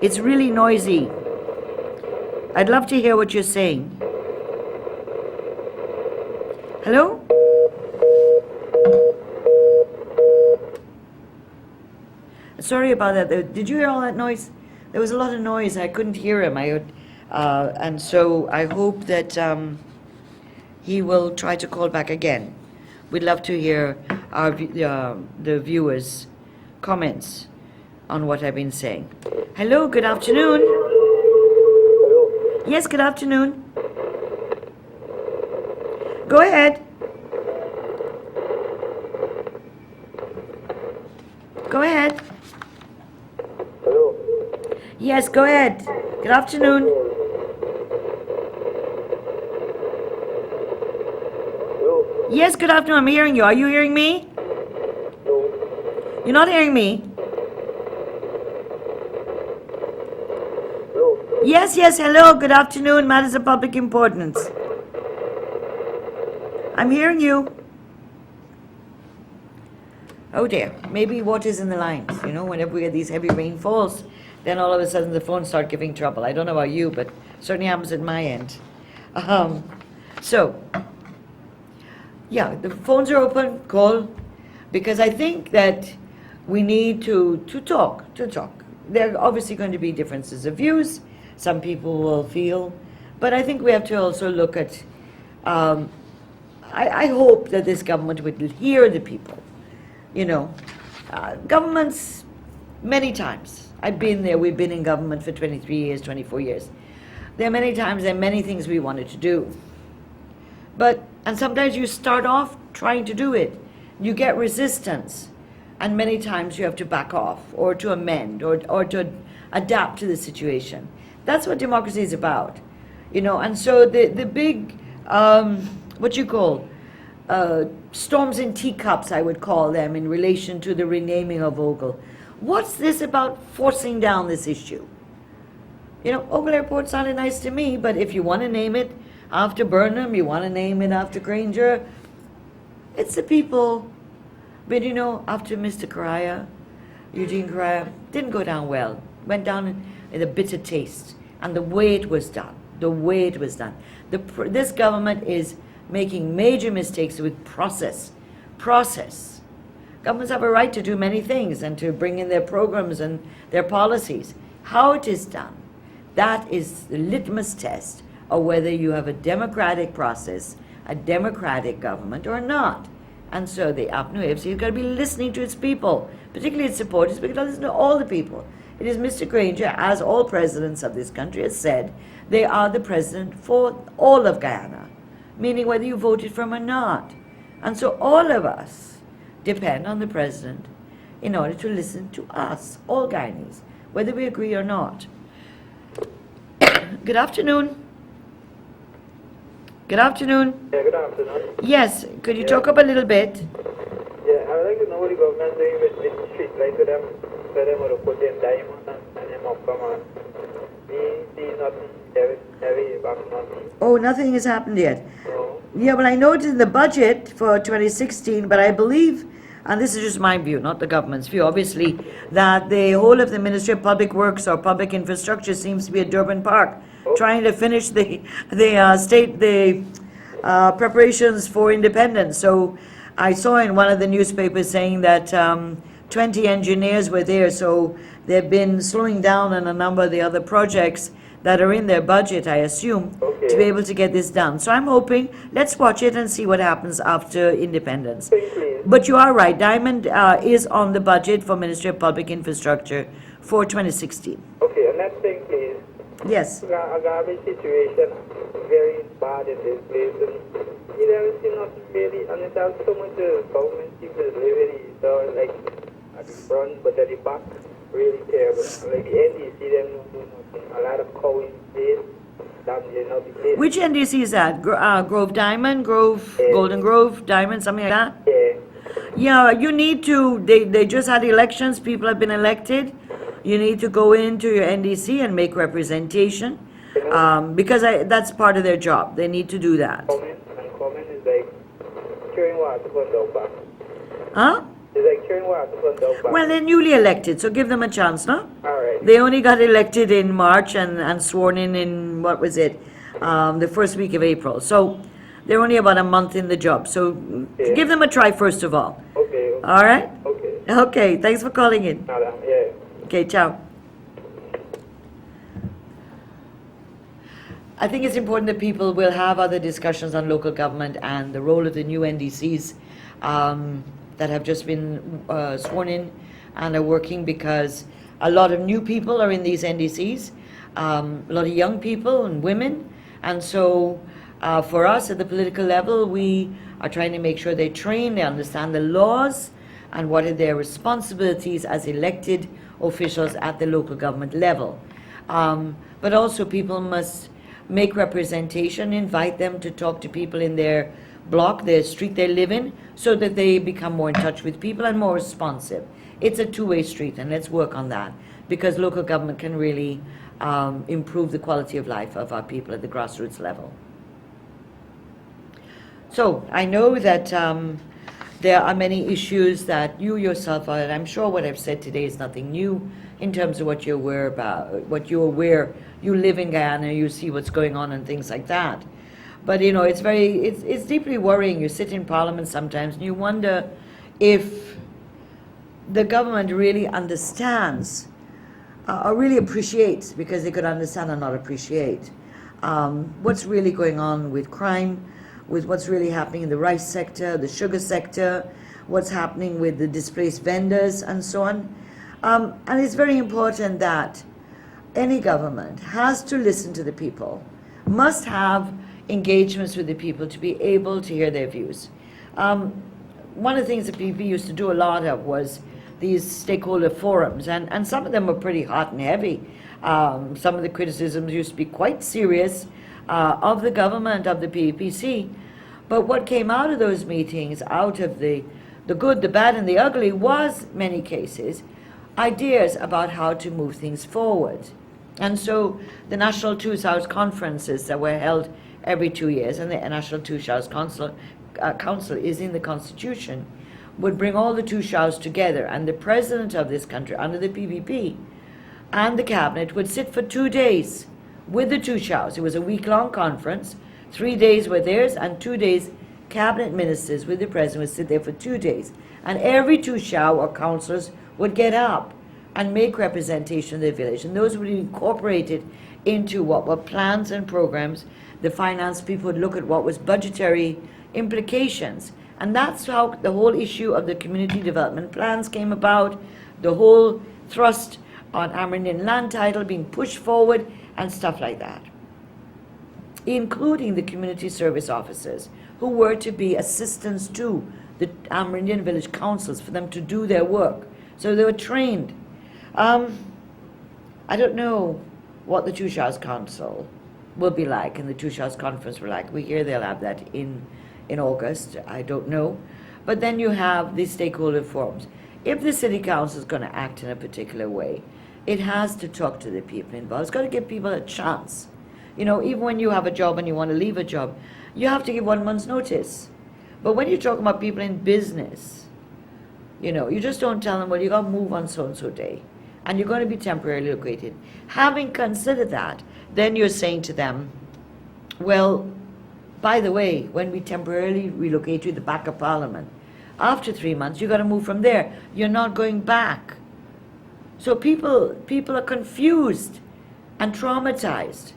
It's really noisy. I'd love to hear what you're saying. Hello? Sorry about that. Did you hear all that noise? There was a lot of noise. I couldn't hear him. And so I hope that he will try to call back again. We'd love to hear the viewers' comments on what I've been saying. Hello, good afternoon. Hello? Yes, good afternoon. Go ahead. Go ahead. Hello? Yes, go ahead. Good afternoon. Hello? Yes, good afternoon. I'm hearing you. Are you hearing me? Hello? You're not hearing me? Hello? Yes, yes, hello, good afternoon. Matters of Public Importance. I'm hearing you. Oh dear, maybe water's in the lines. You know, whenever we get these heavy rainfalls, then all of a sudden the phones start giving trouble. I don't know about you, but it certainly happens at my end. So, yeah, the phones are open, call, because I think that we need to talk. There are obviously going to be differences of views. Some people will feel, but I think we have to also look at, I hope that this government would hear the people. You know, governments, many times, I've been there, we've been in government for 23 years, 24 years. There are many times, there are many things we wanted to do. And sometimes you start off trying to do it. You get resistance. And many times you have to back off, or to amend, or to adapt to the situation. That's what democracy is about. You know, and so the big, what you call, storms in teacups, I would call them, in relation to the renaming of Ogle. What's this about forcing down this issue? You know, Ogle Airport sounded nice to me, but if you want to name it after Burnham, you want to name it after Granger, it's the people. But you know, after Mr. Correa, Eugene Correa, didn't go down well. Went down in a bitter taste. And the way it was done, this government is making major mistakes with process. Governments have a right to do many things and to bring in their programs and their policies. How it is done, that is the litmus test of whether you have a democratic process, a democratic government or not. And so the APNU AFC has got to be listening to its people, particularly its supporters, but listen to all the people. It is Mr. Granger, as all presidents of this country has said, they are the president for all of Guyana, meaning whether you voted for him or not. And so all of us depend on the president in order to listen to us, all Guyanese, whether we agree or not. Good afternoon. Good afternoon. Yeah, good afternoon. Yes, could you Yeah. talk up a little bit? Yeah, I would like to know what the government doing with the street lights for them would have put in diamond and them up come on. We see nothing, heavy back nothing. Oh, nothing has happened yet. No. Yeah, well, I noted in the budget for 2016, but I believe, and this is just my view, not the government's view, obviously, that the whole of the Ministry of Public Works or Public Infrastructure seems to be at Durban Park, trying to finish the preparations for independence. So I saw in one of the newspapers saying that 20 engineers were there, so they've been slowing down on a number of the other projects that are in their budget, I assume, to be able to get this done. So I'm hoping, let's watch it and see what happens after independence. Please. But you are right, Diamond is on the budget for Ministry of Public Infrastructure for 2016. Okay, and next thing, please. Yes. A garbage situation very bad in this place, and you never see nothing really, and it has so much government people live in so like at the front, but at the back, really terrible. Like the NDC, them don't do nothing. A lot of cow in place, damaging up the place. Which NDC is that? Grove Diamond, Grove, Golden Grove, Diamond, something like that? Yeah. Yeah, you need to, they just had elections, people have been elected. You need to go into your NDC and make representation, because that's part of their job. They need to do that. Comment is like carrying water from dog back. Huh? It's like carrying water from dog back. Well, they're newly elected, so give them a chance, no? Alright. They only got elected in March and sworn in, what was it, the first week of April. So they're only about a month in the job. So give them a try first of all. Okay. All right? Okay. Okay, thanks for calling in. Madam, yeah. Okay, ciao. I think it's important that people will have other discussions on local government and the role of the new NDCs that have just been sworn in and are working, because a lot of new people are in these NDCs, a lot of young people and women, and so for us at the political level, we are trying to make sure they train, they understand the laws and what are their responsibilities as elected officials at the local government level. But also people must make representation, invite them to talk to people in their block, their street they live in, so that they become more in touch with people and more responsive. It's a two-way street, and let's work on that, because local government can really improve the quality of life of our people at the grassroots level. So I know that there are many issues that you yourself are, and I'm sure what I've said today is nothing new in terms of what you're aware about, what you're aware. You live in Guyana, you see what's going on and things like that. But you know, it's deeply worrying. You sit in Parliament sometimes and you wonder if the government really understands or really appreciates, because they could understand and not appreciate, what's really going on with crime, with what's really happening in the rice sector, the sugar sector, what's happening with the displaced vendors and so on. And it's very important that any government has to listen to the people, must have engagements with the people to be able to hear their views. One of the things that PPP used to do a lot of was these stakeholder forums, and some of them were pretty hot and heavy. Some of the criticisms used to be quite serious of the government, of the PPC. But what came out of those meetings, out of the good, the bad, and the ugly, was, many cases, ideas about how to move things forward. And so the National Two Souths conferences that were held every 2 years, and the National Two Souths Council is in the Constitution, would bring all the two Souths together, and the president of this country, under the PPP, and the cabinet would sit for 2 days with the two Souths. It was a week-long conference. 3 days were theirs, and 2 days cabinet ministers with the president would sit there for 2 days. And every two South or councillors would get up and make representation of their village, and those would be incorporated into what were plans and programs. The finance people would look at what was budgetary implications, and that's how the whole issue of the community development plans came about, the whole thrust on Amerindian land title being pushed forward and stuff like that, including the community service officers who were to be assistants to Amerindian village councils for them to do their work. So they were trained. I don't know what the Two Shahs Council will be like and the Two Shahs Conference will like. We hear they'll have that in August. I don't know. But then you have the stakeholder forums. If the city council is going to act in a particular way, it has to talk to the people involved. It's got to give people a chance. You know, even when you have a job and you want to leave a job, you have to give 1 month's notice. But when you're talking about people in business, you know, you just don't tell them, well, you got to move on so-and-so day, and you're going to be temporarily located. Having considered that, then you're saying to them, well, by the way, when we temporarily relocate you to the back of Parliament, after 3 months, you got to move from there. You're not going back. So people are confused and traumatized,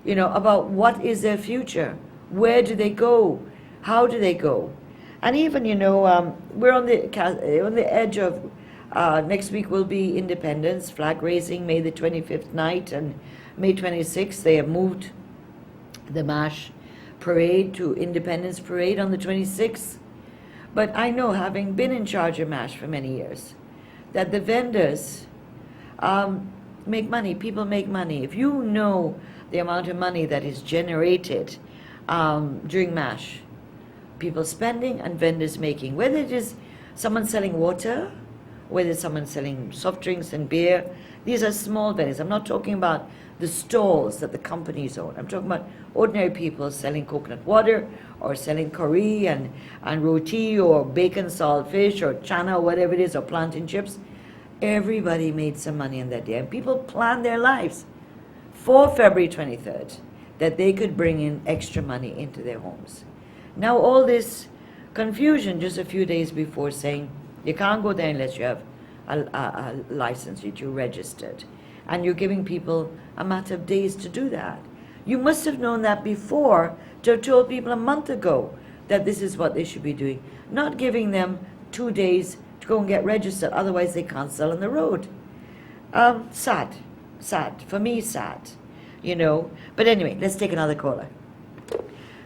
you know, about what is their future. Where do they go? How do they go? And even, you know, we're on the edge of, next week will be Independence, flag raising, May the 25th night, and May 26th, they have moved the MASH parade to Independence Parade on the 26th. But I know, having been in charge of MASH for many years, that the vendors make money. People make money. If you know the amount of money that is generated during MASH, people spending and vendors making, whether it is someone selling water, whether it's someone selling soft drinks and beer, these are small vendors. I'm not talking about the stalls that the companies own. I'm talking about ordinary people selling coconut water or selling curry and roti or bacon, salt fish or chana or whatever it is, or plantain chips. Everybody made some money on that day. And people planned their lives for February 23rd that they could bring in extra money into their homes. Now all this confusion just a few days before saying you can't go there unless you have a license, that you're registered. And you're giving people a matter of days to do that. You must have known that before, to have told people a month ago that this is what they should be doing. Not giving them 2 days to go and get registered, otherwise they can't sell on the road. Sad. For me, sad. You know. But anyway, let's take another caller.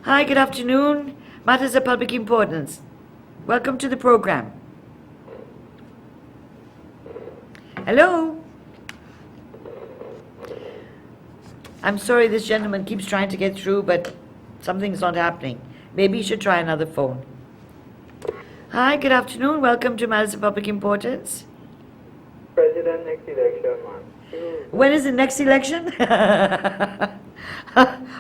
Hi, good afternoon. Matters of public importance. Welcome to the program. Hello? I'm sorry this gentleman keeps trying to get through, but something's not happening. Maybe you should try another phone. Hi, good afternoon. Welcome to Matters of Public Importance. President next election, man. When is the next election?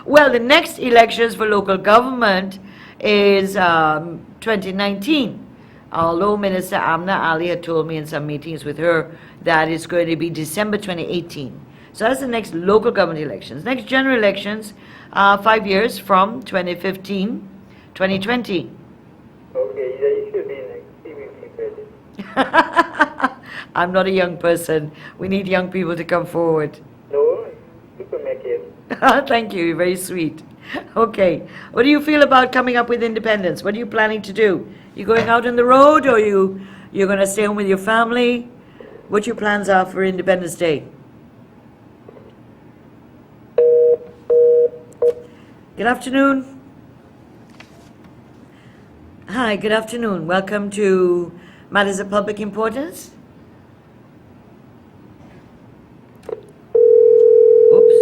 Well, the next elections for local government is 2019. Although Minister Amna Ali had told me in some meetings with her that it's going to be December 2018. So that's the next local government elections. Next general elections, 5 years from 2015, 2020. Okay, you should be next CBP president. I'm not a young person. We need young people to come forward. No, you can make it. Thank you. You're very sweet. Okay. What do you feel about coming up with independence? What are you planning to do? You going out on the road, or you're going to stay home with your family? What your plans are for Independence Day? Good afternoon. Hi, good afternoon. Welcome to Matters of Public Importance. Oops.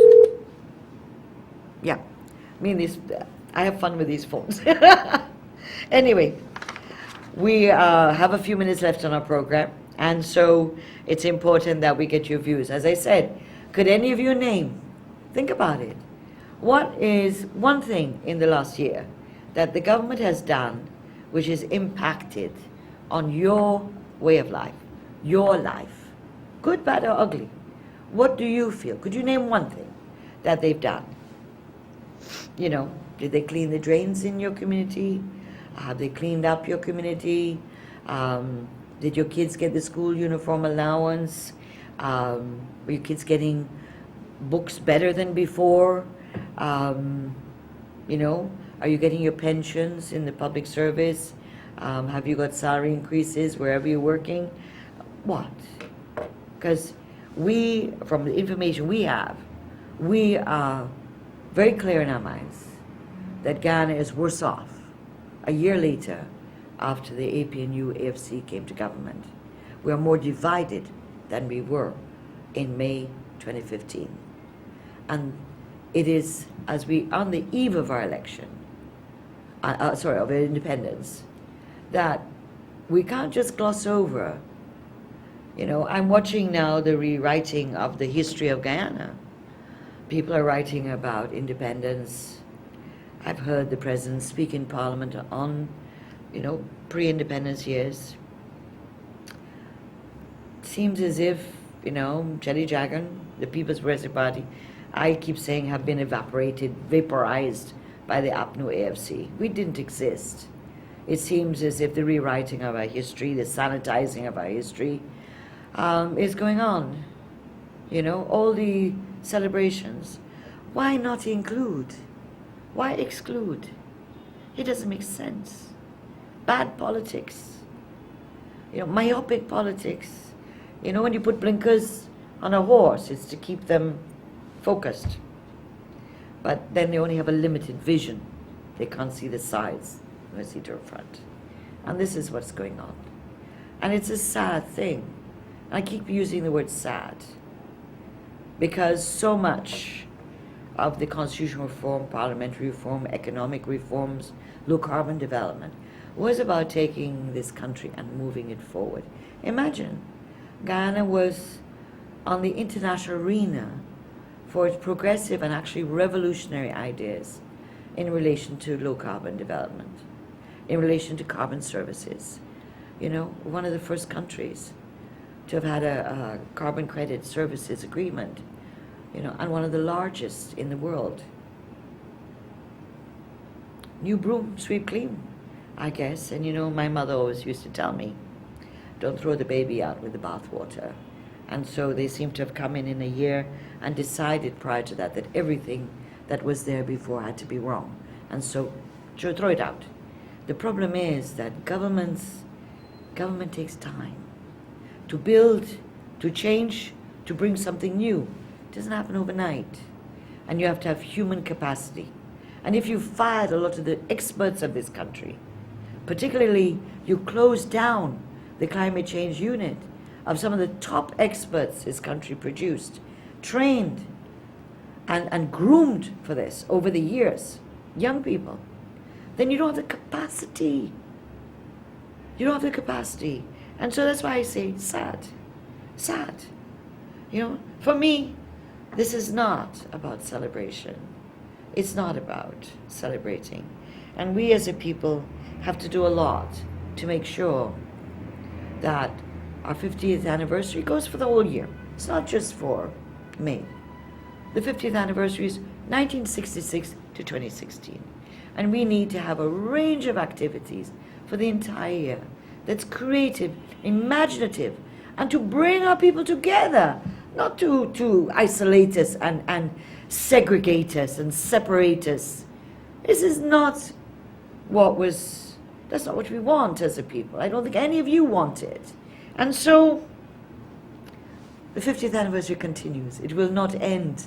Yeah, I have fun with these phones. Anyway, we have a few minutes left on our program, and so it's important that we get your views. As I said, could any of you name, think about it, what is one thing in the last year that the government has done which is impacted on your way of life, your life, good, bad, or ugly? What do you feel? Could you name one thing that they've done? You know, did they clean the drains in your community? Have they cleaned up your community? Did your kids get the school uniform allowance? Were your kids getting books better than before? You know, are you getting your pensions in the public service? Have you got salary increases wherever you're working? What? Because we, from the information we have, we are very clear in our minds that Ghana is worse off a year later after the APNU AFC came to government. We are more divided than we were in May 2015. And it is as we, on the eve of our election, of our independence, that we can't just gloss over. You know, I'm watching now the rewriting of the history of Guyana. People are writing about independence. I've heard the president speak in Parliament on, you know, pre-independence years. Seems as if, you know, Jelly Jagan, the People's Progressive Party, I keep saying have been evaporated, vaporized by the APNU AFC. We didn't exist. It seems as if the rewriting of our history, the sanitizing of our history, is going on. You know, all the celebrations. Why not include? Why exclude? It doesn't make sense. Bad politics. You know, myopic politics. You know, when you put blinkers on a horse, it's to keep them focused. But then they only have a limited vision. They can't see the sides, they see to the front. And this is what's going on. And it's a sad thing. I keep using the word sad because so much of the constitutional reform, parliamentary reform, economic reforms, low carbon development was about taking this country and moving it forward. Imagine, Guyana was on the international arena for its progressive and actually revolutionary ideas in relation to low carbon development, in relation to carbon services. You know, one of the first countries to have had a carbon credit services agreement, you know, and one of the largest in the world. New broom, sweep clean, I guess. And you know, my mother always used to tell me, don't throw the baby out with the bathwater. And so they seem to have come in a year and decided prior to that that everything that was there before had to be wrong. And so throw it out. The problem is that government takes time to build, to change, to bring something new. It doesn't happen overnight. And you have to have human capacity. And if you fired a lot of the experts of this country, particularly you closed down the climate change unit of some of the top experts this country produced, trained and groomed for this over the years, young people, then you don't have the capacity. You don't have the capacity. And so that's why I say sad. Sad. You know, for me, this is not about celebration. It's not about celebrating. And we as a people have to do a lot to make sure that our 50th anniversary goes for the whole year. It's not just for May. The 50th anniversary is 1966 to 2016. And we need to have a range of activities for the entire year that's creative, imaginative, and to bring our people together, not to isolate us and segregate us and separate us. This is not that's not what we want as a people. I don't think any of you want it. And so the 50th anniversary continues. It will not end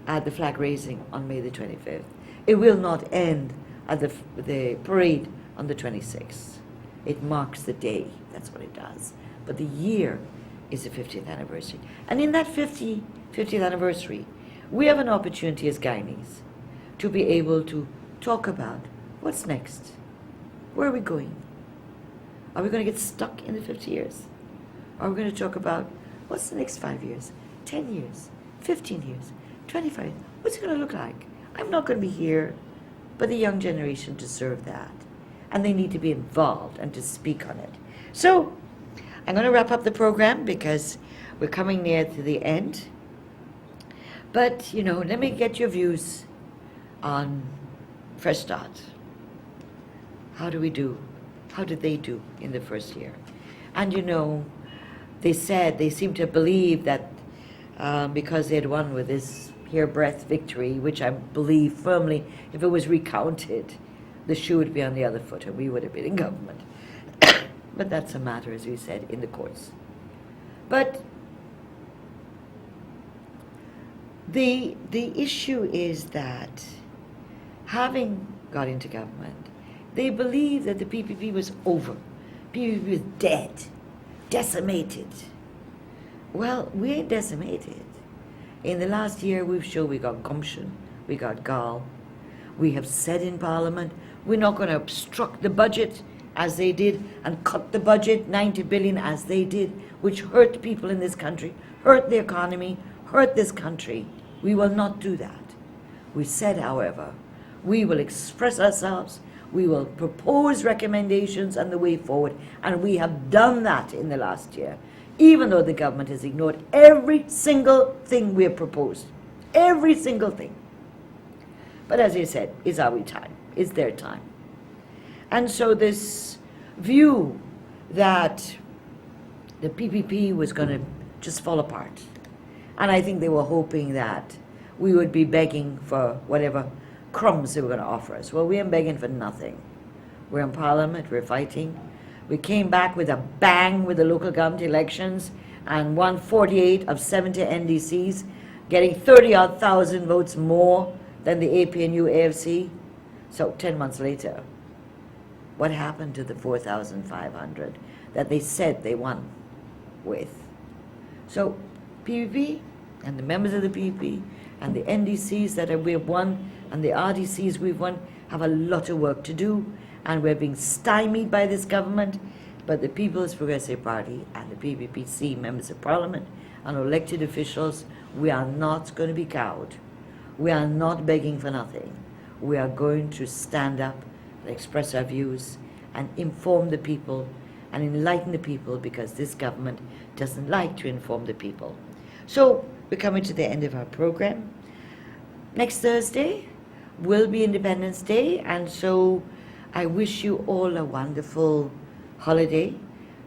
at the flag raising on May the 25th. It will not end at the parade on the 26th. It marks the day. That's what it does. But the year is the 50th anniversary. And in that 50th anniversary, we have an opportunity as Guyanese to be able to talk about what's next. Where are we going? Are we going to get stuck in the 50 years? Are we going to talk about what's the next 5 years, 10 years, 15 years, 25 years? What's it going to look like? I'm not going to be here, but the young generation deserve that. And they need to be involved and to speak on it. So I'm going to wrap up the program because we're coming near to the end. But, you know, let me get your views on Fresh Start. How do we do? How did they do in the first year? And, you know, they seemed to believe that because they had won with this hairbreadth victory, which I believe firmly, if it was recounted, the shoe would be on the other foot and we would have been in government. But that's a matter, as we said, in the courts. But the issue is that having got into government, They believed that the PPP was over. PPP was dead, decimated. Well, we ain't decimated. In the last year, we've shown we got gumption, we got gall. We have said in Parliament, we're not going to obstruct the budget as they did and cut the budget, 90 billion as they did, which hurt people in this country, hurt the economy, hurt this country. We will not do that. We said, however, we will express ourselves, we will propose recommendations and the way forward, and we have done that in the last year, even though the government has ignored every single thing we have proposed. Every single thing. But as I said, it's our time. It's their time. And so this view that the PPP was going to just fall apart, and I think they were hoping that we would be begging for whatever crumbs they were going to offer us. Well, we ain't begging for nothing. We're in Parliament, we're fighting. We came back with a bang with the local government elections and won 48 of 70 NDCs, getting 30-odd thousand votes more than the APNU AFC. So 10 months later, what happened to the 4,500 that they said they won with? So PPP and the members of the PPP and the NDCs that we have won and the RDCs we've won have a lot of work to do, and we're being stymied by this government. But the People's Progressive Party and the PPPC members of Parliament and elected officials, we are not going to be cowed. We are not begging for nothing. We are going to stand up and express our views and inform the people and enlighten the people, because this government doesn't like to inform the people. So we're coming to the end of our program. Next Thursday will be Independence Day, and so I wish you all a wonderful holiday.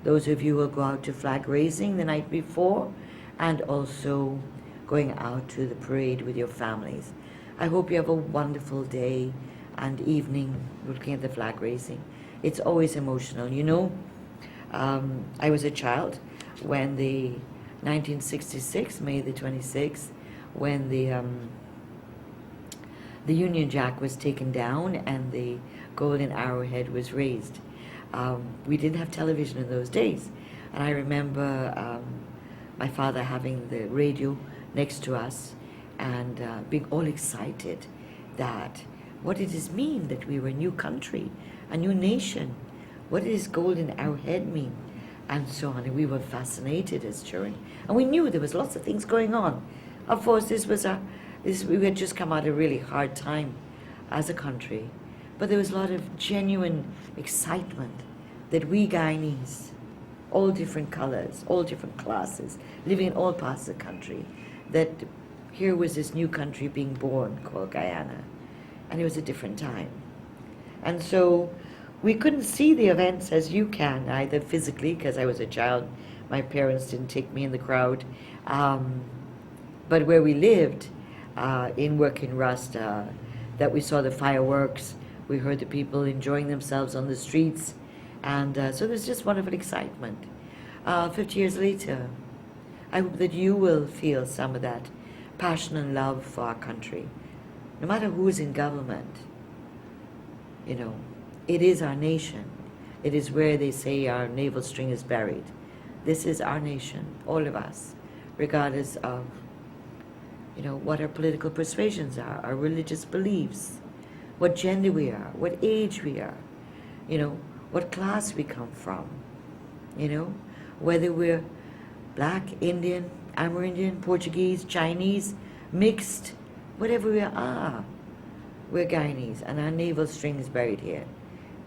Those of you who will go out to flag raising the night before, and also going out to the parade with your families. I hope you have a wonderful day and evening looking at the flag raising. It's always emotional, you know. I was a child when the 1966, May the 26th, when the Union Jack was taken down and the golden arrowhead was raised. We didn't have television in those days, and I remember my father having the radio next to us and being all excited that what did this mean, that we were a new country, a new nation, what does golden arrowhead mean, and so on. And we were fascinated as children, and we knew there was lots of things going on. Of course, we had just come out of a really hard time as a country, but there was a lot of genuine excitement that we Guyanese, all different colors, all different classes, living in all parts of the country, that here was this new country being born called Guyana, and it was a different time. And so we couldn't see the events as you can, either physically, because I was a child, my parents didn't take me in the crowd, but where we lived, in Working Rust, that we saw the fireworks, we heard the people enjoying themselves on the streets, and so there's just wonderful excitement. 50 years later, I hope that you will feel some of that passion and love for our country. No matter who is in government, you know, it is our nation. It is where they say our navel string is buried. This is our nation, all of us, regardless of, you know, what our political persuasions are, our religious beliefs, what gender we are, what age we are, you know, what class we come from, you know, whether we're black, Indian, Amerindian, Portuguese, Chinese, mixed, whatever we are, we're Guyanese, and our navel string is buried here.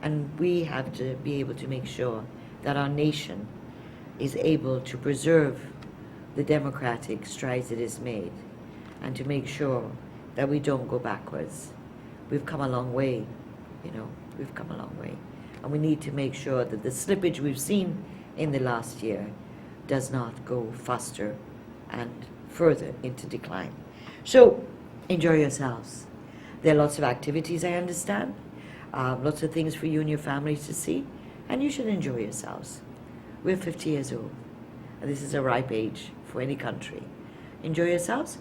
And we have to be able to make sure that our nation is able to preserve the democratic strides it has made, and to make sure that we don't go backwards. We've come a long way, you know, we've come a long way. And we need to make sure that the slippage we've seen in the last year does not go faster and further into decline. So, enjoy yourselves. There are lots of activities, I understand, lots of things for you and your families to see, and you should enjoy yourselves. We're 50 years old, and this is a ripe age for any country. Enjoy yourselves.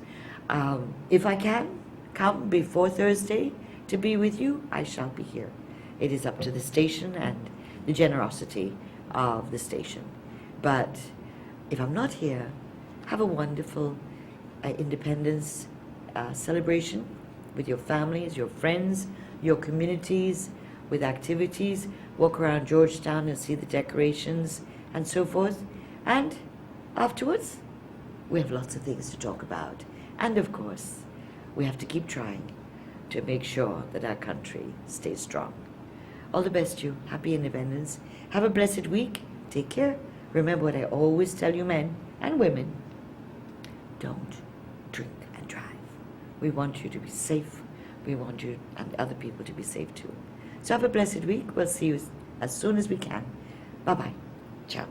If I can come before Thursday to be with you, I shall be here. it is up to the station and the generosity of the station. But if I'm not here, have a wonderful Independence celebration with your families, your friends, your communities, with activities. Walk around Georgetown and see the decorations and so forth. And afterwards, we have lots of things to talk about. And of course, we have to keep trying to make sure that our country stays strong. All the best to you. Happy Independence. Have a blessed week. Take care. Remember what I always tell you, men and women. Don't drink and drive. We want you to be safe. We want you and other people to be safe too. So have a blessed week. We'll see you as soon as we can. Bye-bye. Ciao.